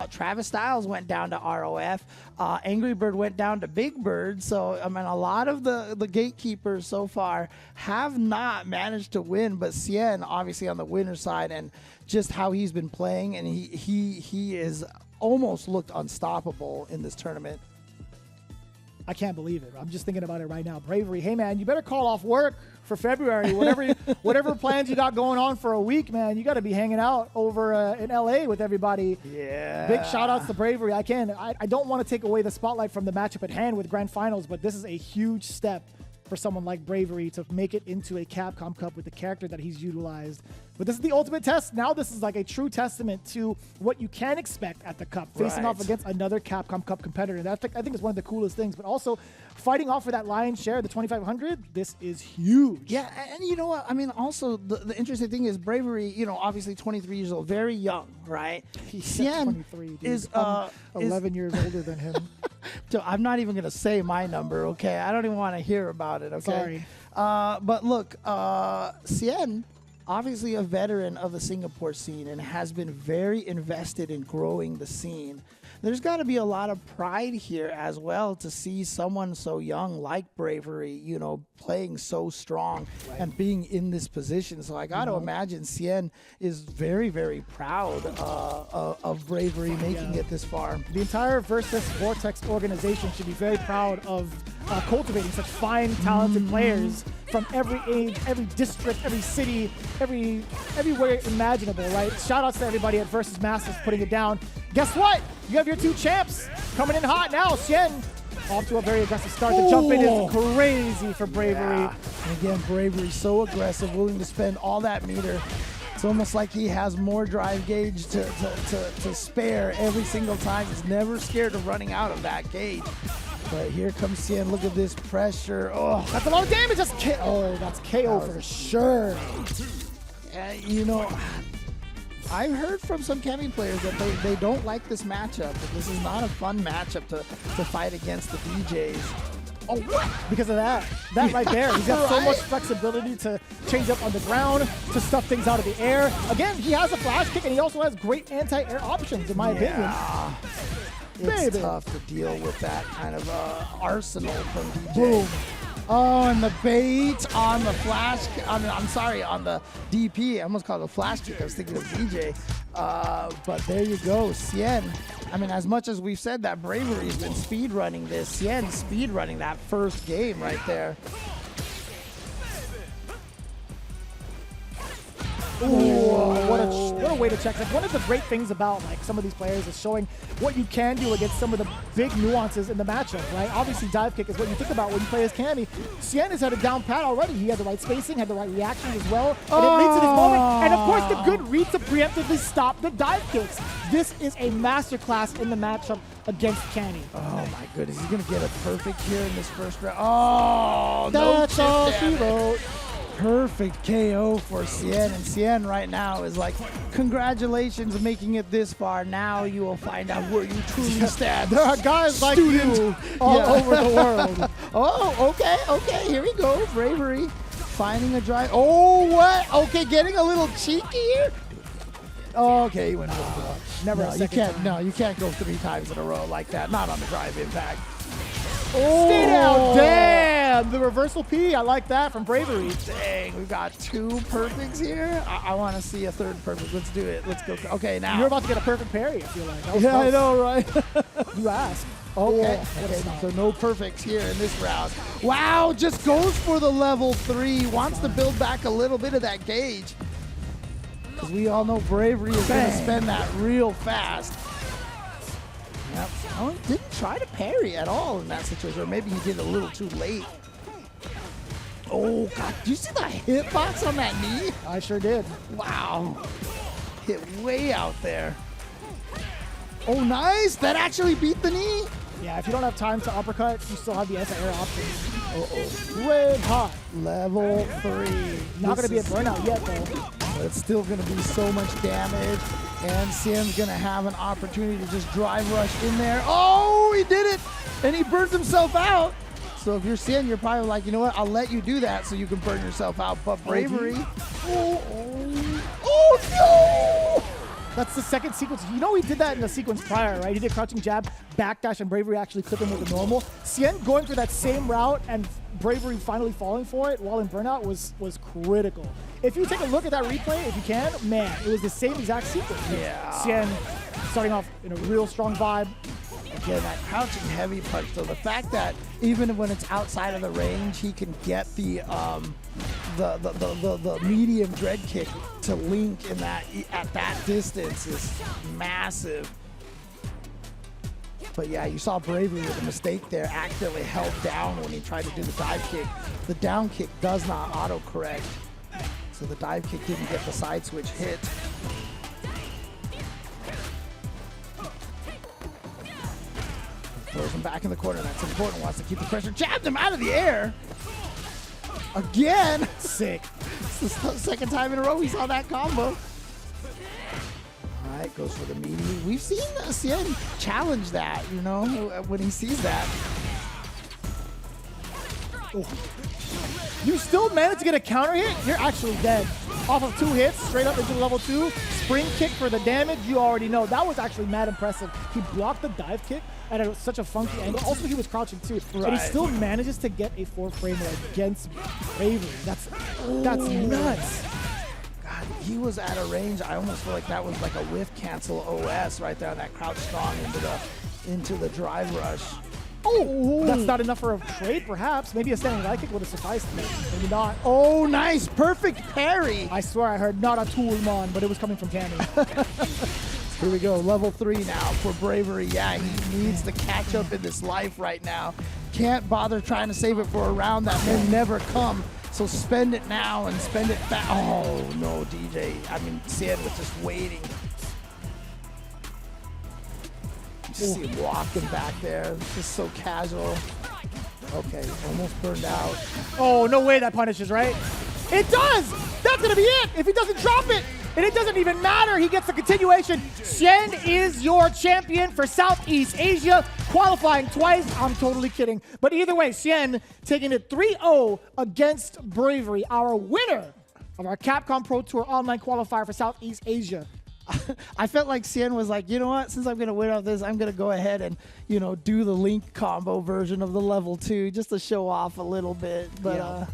Travis Styles went down to ROF. Angry Bird went down to Big Bird. So, I mean, a lot of the gatekeepers so far have not managed to win, but Xian obviously on the winner's side, and just how he's been playing, and he is almost looked unstoppable in this tournament. I can't believe it. I'm just thinking about it right now. Bravery, hey man, you better call off work for February. Whatever plans you got going on for a week, man, you got to be hanging out over in LA with everybody. Yeah. Big shout outs to Bravery. I don't want to take away the spotlight from the matchup at hand with Grand Finals, but this is a huge step for someone like Bravery to make it into a Capcom Cup with the character that he's utilized. But this is the ultimate test. Now this is like a true testament to what you can expect at the Cup, facing off against another Capcom Cup competitor. That I think is one of the coolest things. But also fighting off for that lion's share, the 2,500, this is huge. Yeah, and you know what? I mean, also the interesting thing is Bravery, you know, obviously 23 years old, very young, right? Xian 23, dude. is 11 years older than him. So I'm not even going to say my number, okay? I don't even want to hear about it, okay? Sorry. But look, Xian, obviously a veteran of the Singapore scene and has been very invested in growing the scene. There's got to be a lot of pride here as well to see someone so young like Bravery, you know, playing so strong and being in this position. So I got to imagine Xian is very, very proud of Bravery making it this far. The entire Versus Vortex organization should be very proud of cultivating such fine, talented players from every age, every district, every city, everywhere imaginable, right? Shout outs to everybody at Versus Masters putting it down. Guess what? You have your two champs coming in hot now. Xian off to a very aggressive start. The jump in is crazy for Bravery. Yeah. And again, Bravery so aggressive, willing to spend all that meter. It's almost like he has more drive gauge to spare every single time. He's never scared of running out of that gauge. But here comes Xian. Look at this pressure. Oh, that's a lot of damage. That's that's KO for sure. You know, I've heard from some Cammy players that they don't like this matchup. That this is not a fun matchup to fight against the DJs. Oh, what? Because of that right there. He's got so much flexibility to change up on the ground, to stuff things out of the air. Again, he has a flash kick, and he also has great anti-air options, in my opinion. It's tough to deal with that kind of arsenal from DJ. Boom. Oh, and the bait on the flash. I'm sorry, on the DP. I almost called it a flash kick. I was thinking of DJ. But there you go, Xian. I mean, as much as we've said that Bravery's been speed running this, Xian's speed running that first game right there. Ooh, what a way to check. Like, one of the great things about like some of these players is showing what you can do against some of the big nuances in the matchup, right? Obviously, dive kick is what you think about when you play as Cammy. Xian has had a down pat already. He had the right spacing, had the right reaction as well, and it leads to this moment. And of course, the good read to preemptively stop the dive kicks. This is a masterclass in the matchup against Cammy. Oh my goodness, he's gonna get a perfect here in this first round. Oh, that's all she wrote. Perfect KO for Xian, and Xian right now is like, congratulations on making it this far. Now you will find out where you truly stand. There are guys like you all over the world. Oh, okay, here we go. Bravery finding a drive. Oh, what? Okay, getting a little cheeky here. Okay, he went for the block. Never a second time. You can't go 3 times in a row like that. Not on the drive impact. Oh, stay down. Damn, the reversal P. I like that from Bravery. Dang, we've got 2 perfects here. I want to see a 3rd perfect. Let's do it. Let's go. Okay, now. You're about to get a perfect parry, I feel like. Yeah, close. I know, right? You asked. Okay, so no perfects here in this round. Wow, just goes for the level 3. Wants to build back a little bit of that gauge. Because we all know Bravery is going to spend that real fast. Yep. Oh, he didn't try to parry at all in that situation. Or maybe he did a little too late. Oh, God. Did you see the hitbox on that knee? I sure did. Wow. Hit way out there. Oh, nice. That actually beat the knee. Yeah, if you don't have time to uppercut, you still have the anti-air options. Red hot. Level 3. Not going to be a burnout yet, though. But it's still going to be so much damage. And Xian's going to have an opportunity to just drive rush in there. Oh, he did it. And he burns himself out. So if you're Xian, you're probably like, you know what? I'll let you do that so you can burn yourself out. But Bravery. Oh no! That's the second sequence. You know he did that in the sequence prior, right? He did crouching jab, backdash, and Bravery actually clipped him with a normal. Xian going for that same route and Bravery finally falling for it while in burnout was critical. If you take a look at that replay, if you can, man, it was the same exact sequence. Yeah. Xian starting off in a real strong vibe. Again, that crouching heavy punch, though, the fact that even when it's outside of the range, he can get the medium dread kick to link in that at that distance is massive. But yeah, you saw Bravery with a mistake there, accidentally held down when he tried to do the dive kick. The down kick does not auto-correct, so the dive kick didn't get the side switch hit. Throws him back in the corner. That's important. Wants to keep the pressure. Jabbed him out of the air. Again. Sick. It's the second time in a row we saw that combo. All right, goes for the meaty. We've seen Xian challenge that, you know, when he sees that. Oh. You still managed to get a counter hit? You're actually dead. Off of 2 hits, straight up into level 2. Spring kick for the damage, you already know. That was actually mad impressive. He blocked the dive kick at such a funky angle. Also, he was crouching too. Right. And he still manages to get a 4-framer against Bravery. That's nuts. God, he was at a range. I almost feel like that was like a whiff cancel OS right there on that crouch strong into the drive rush. Oh, that's not enough for a trade, perhaps. Maybe a standing light kick would have sufficed. Maybe not. Oh, nice. Perfect parry. I swear I heard not a tool, man, but it was coming from Cammy. Here we go. Level 3 now for Bravery. Yeah, he needs to catch up in this life right now. Can't bother trying to save it for a round that may never come. So spend it now and spend it fast. Oh, no, DJ. I mean, Xian was just waiting. Just see him walking back there, just so casual. Okay, almost burned out. Oh, no way that punishes, right? It does! That's gonna be it! If he doesn't drop it, and it doesn't even matter, he gets the continuation. Xian is your champion for Southeast Asia, qualifying twice. I'm totally kidding. But either way, Xian taking it 3-0 against Bravery, our winner of our Capcom Pro Tour online qualifier for Southeast Asia. I felt like Xian was like, you know what, since I'm going to win off this, I'm going to go ahead and, you know, do the link combo version of the level 2 just to show off a little bit. But yeah.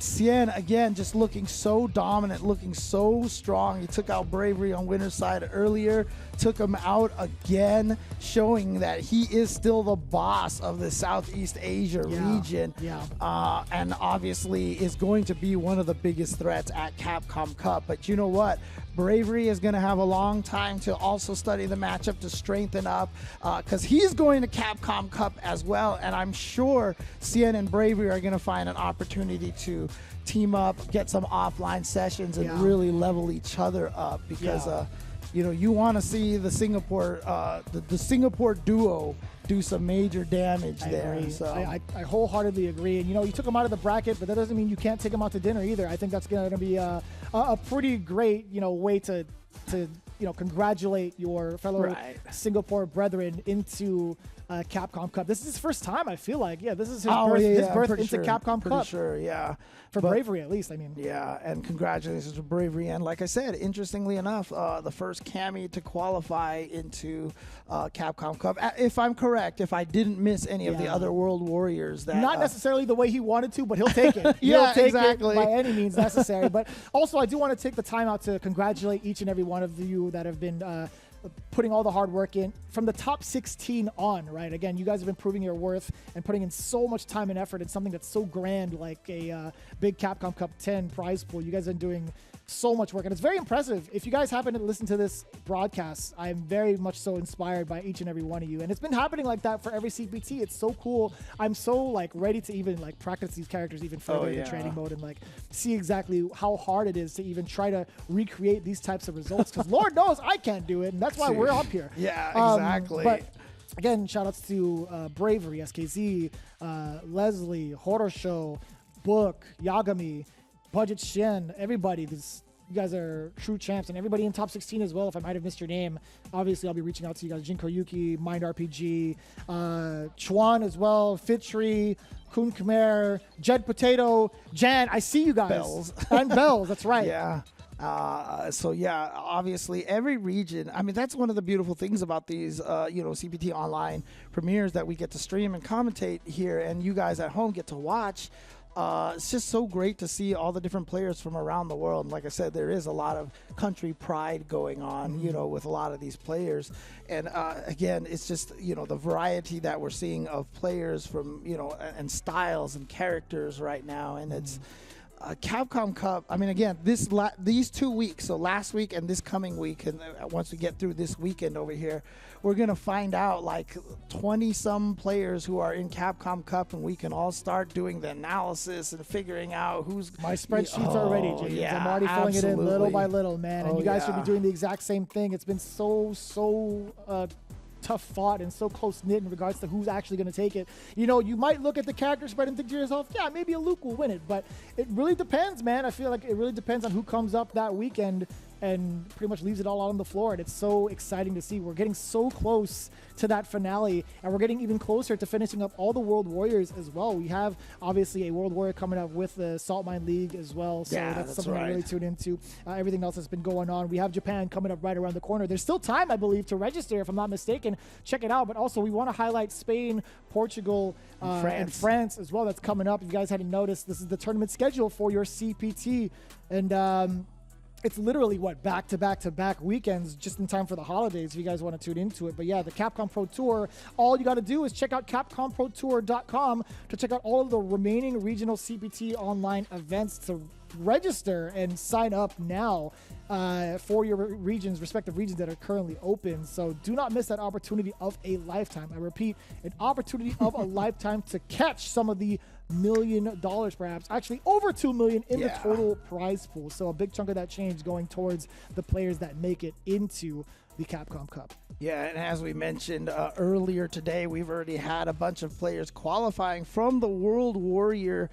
Xian, again, just looking so dominant, looking so strong. He took out Bravery on winner's side earlier, took him out again, showing that he is still the boss of the Southeast Asia region. Yeah. And obviously is going to be one of the biggest threats at Capcom Cup. But you know what? Bravery is going to have a long time to also study the matchup to strengthen up because he's going to Capcom Cup as well. And I'm sure Xian and Bravery are going to find an opportunity to team up, get some offline sessions, and really level each other up because, you know, you want to see the Singapore, the Singapore duo do some major damage there. Agree. So I wholeheartedly agree. And, you know, you took him out of the bracket, but that doesn't mean you can't take him out to dinner either. I think that's going to be a pretty great, you know, way to you know, congratulate your fellow Singapore brethren into Capcom Cup. This is his first time, I feel like. Yeah, this is his birth into Capcom Cup. Pretty sure, yeah. For Bravery, at least, I mean. Yeah, and congratulations to Bravery. And like I said, interestingly enough, the first Cammy to qualify into Capcom Cup. If I'm correct, if I didn't miss any of the other World Warriors. That not necessarily the way he wanted to, but he'll take it. He'll take it by any means necessary. But also, I do want to take the time out to congratulate each and every one of you that have been putting all the hard work in from the top 16 on, right? Again, you guys have been proving your worth and putting in so much time and effort in something that's so grand like a big Capcom Cup 10 prize pool. You guys have been doing so much work, and it's very impressive. If you guys happen to listen to this broadcast, I'm very much so inspired by each and every one of you, and it's been happening like that for every CPT. It's so cool. I'm so like ready to even like practice these characters even further in the training mode and like see exactly how hard it is to even try to recreate these types of results, because Lord knows I can't do it, and that's why we're up here. Yeah, exactly. But again, shout outs to Bravery, SKZ, Leslie, Horosho, Book, Yagami, Budget Xian, everybody. You guys are true champs, and everybody in top 16 as well. If I might have missed your name, obviously I'll be reaching out to you guys. Jinko Yuki, Mind RPG, Chuan as well, Fitri, Kun Khmer, Jed Potato, Jan. I see you guys. Bells. And Bells, that's right. Yeah. So yeah, obviously every region. I mean, that's one of the beautiful things about these, CPT online premieres that we get to stream and commentate here, and you guys at home get to watch. It's just so great to see all the different players from around the world. And like I said, there is a lot of country pride going on, with a lot of these players. And again, it's just, the variety that we're seeing of players from, and styles and characters right now. And it's Capcom Cup. I mean, again, these 2 weeks, so last week and this coming week, and once we get through this weekend over here, we're going to find out like 20-some players who are in Capcom Cup, and we can all start doing the analysis and figuring out who's... My spreadsheets are ready, James. Yeah, I'm already filling it in little by little, man. And you guys should be doing the exact same thing. It's been so tough fought and so close knit in regards to who's actually going to take it. You might look at the character spread and think to yourself, yeah, maybe a Luke will win it, but it really depends, man. I feel like it really depends on who comes up that weekend and pretty much leaves it all out on the floor. And it's so exciting to see. We're getting so close to that finale, and we're getting even closer to finishing up all the World Warriors as well. We have obviously a World Warrior coming up with the Salt Mine League as well, so that's something I really tune into. Everything else that's been going on. We have Japan coming up right around the corner. There's still time, I believe, to register, if I'm not mistaken. Check it out. But also, we want to highlight Spain, Portugal, and France as well. That's coming up. If you guys hadn't noticed, this is the tournament schedule for your CPT, and it's literally back-to-back-to-back weekends just in time for the holidays if you guys want to tune into it. But yeah, the Capcom Pro Tour, all you got to do is check out CapcomProTour.com to check out all of the remaining regional CPT online events to register and sign up now for your respective regions that are currently open. So do not miss that opportunity of a lifetime. I repeat, an opportunity of a lifetime to catch some of the $1 million, perhaps actually over $2 million in the total prize pool. So a big chunk of that change going towards the players that make it into the Capcom Cup. Yeah, and as we mentioned earlier today, we've already had a bunch of players qualifying from the World Warrior